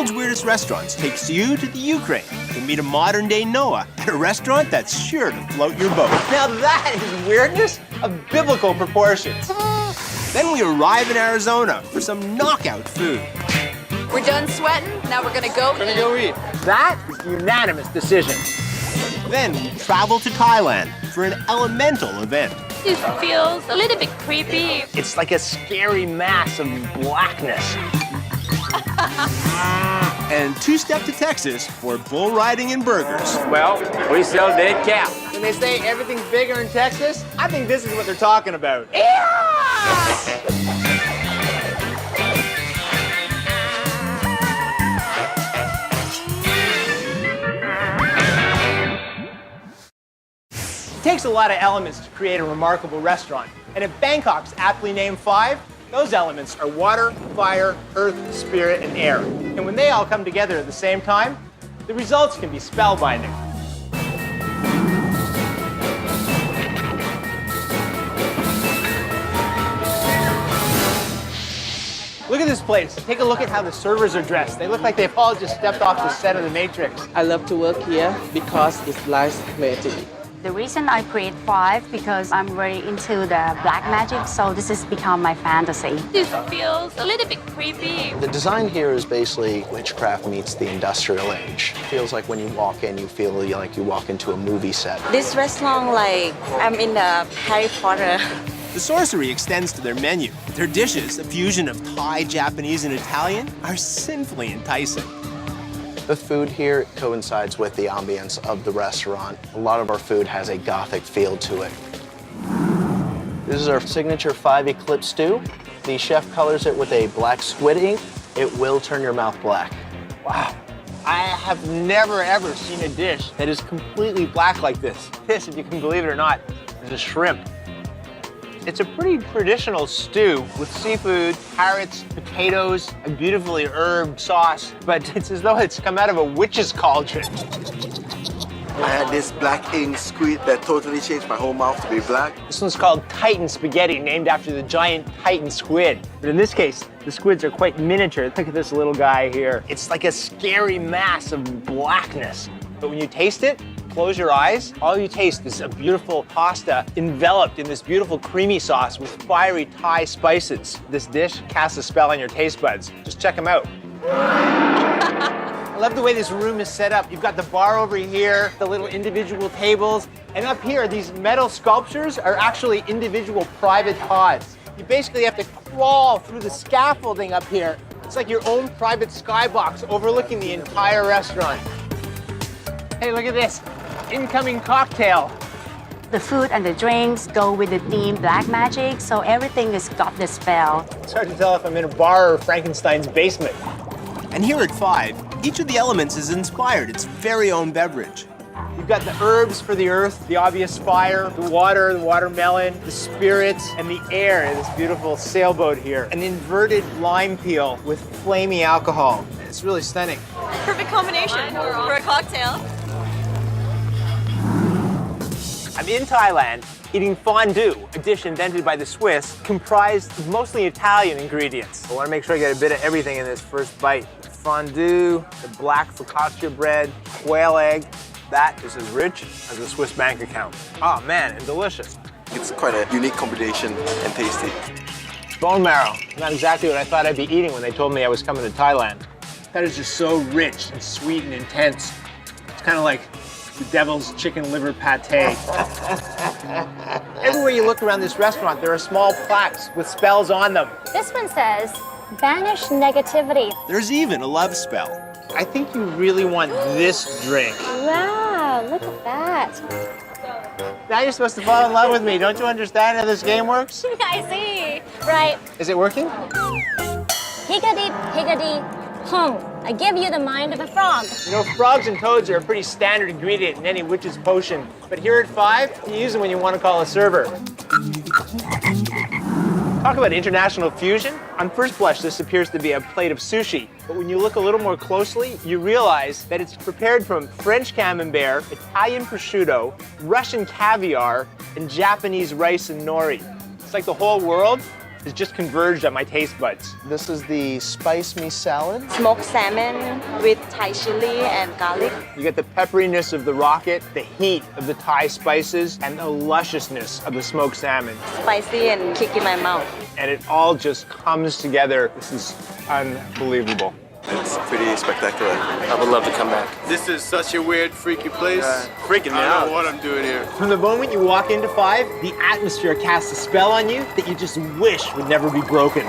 World's Weirdest Restaurants takes you to the Ukraine to meet a modern-day Noah at a restaurant that's sure to float your boat. Now that is weirdness of biblical proportions. Then we arrive in Arizona for some knockout food. We're done sweating, now we're gonna go eat. That is a unanimous decision. Then we travel to Thailand for an elemental event. It feels a little bit creepy. It's like a scary mass of blackness. And two-step to Texas for bull riding and burgers. Well, we sell dead cow. When they say everything's bigger in Texas, I think this is what they're talking about. It takes a lot of elements to create a remarkable restaurant. And if Bangkok's aptly named 5, those elements are water, fire, earth, spirit, and air. And when they all come together at the same time, the results can be spellbinding. Look at this place. Take a look at how the servers are dressed. They look like they've all just stepped off the set of The Matrix. I love to work here because it's nice creativity. The reason I create 5 because I'm very into the black magic, so this has become my fantasy. It feels a little bit creepy. The design here is basically witchcraft meets the industrial age. It feels like when you walk in, you feel like you walk into a movie set. This restaurant, like I'm in the Harry Potter. The sorcery extends to their menu. Their dishes, a fusion of Thai, Japanese, and Italian, are sinfully enticing. The food here coincides with the ambience of the restaurant. A lot of our food has a Gothic feel to it. This is our signature 5 Eclipse stew. The chef colors it with a black squid ink. It will turn your mouth black. Wow. I have never, ever seen a dish that is completely black like this. This, if you can believe it or not, is a shrimp. It's a pretty traditional stew with seafood, carrots, potatoes, a beautifully herbed sauce, but it's as though it's come out of a witch's cauldron. I had this black ink squid that totally changed my whole mouth to be black. This one's called Titan spaghetti, named after the giant Titan squid. But in this case, the squids are quite miniature. Look at this little guy here. It's like a scary mass of blackness. But when you taste it, close your eyes, all you taste is a beautiful pasta enveloped in this beautiful creamy sauce with fiery Thai spices. This dish casts a spell on your taste buds. Just check them out. I love the way this room is set up. You've got the bar over here, the little individual tables, and up here, these metal sculptures are actually individual private pods. You basically have to crawl through the scaffolding up here. It's like your own private skybox overlooking the entire restaurant. Hey, look at this. Incoming cocktail. The food and the drinks go with the theme black magic, so everything has got the spell. It's hard to tell if I'm in a bar or Frankenstein's basement. And here at 5, each of the elements has inspired its very own beverage. You've got the herbs for the earth, the obvious fire, the water, the watermelon, the spirits, and the air in this beautiful sailboat here. An inverted lime peel with flamey alcohol. It's really stunning. Perfect combination for a cocktail. I'm in Thailand eating fondue, a dish invented by the Swiss, comprised of mostly Italian ingredients. I want to make sure I get a bit of everything in this first bite. Fondue, the black focaccia bread, quail egg. That is as rich as a Swiss bank account. Oh man, and delicious. It's quite a unique combination and tasty. Bone marrow, not exactly what I thought I'd be eating when they told me I was coming to Thailand. That is just so rich and sweet and intense. It's kind of like the devil's chicken liver pate. Everywhere you look around this restaurant, there are small plaques with spells on them. This one says, banish negativity. There's even a love spell. I think you really want this drink. Wow, look at that. Now you're supposed to fall in love with me. Don't you understand how this game works? I see. Right. Is it working? Higgity, higgity, hum. I give you the mind of a frog. You know, frogs and toads are a pretty standard ingredient in any witch's potion. But here at 5, you use them when you want to call a server. Talk about international fusion. On first blush, this appears to be a plate of sushi. But when you look a little more closely, you realize that it's prepared from French camembert, Italian prosciutto, Russian caviar, and Japanese rice and nori. It's like the whole world has just converged on my taste buds. This is the spice me salad. Smoked salmon with Thai chili and garlic. You get the pepperiness of the rocket, the heat of the Thai spices, and the lusciousness of the smoked salmon. Spicy and kick in my mouth. And it all just comes together. This is unbelievable. It's pretty spectacular. I would love to come back. This is such a weird, freaky place. Freaking me I out. don't know what I'm doing here. From the moment you walk into Five, the atmosphere casts a spell on you that you just wish would never be broken.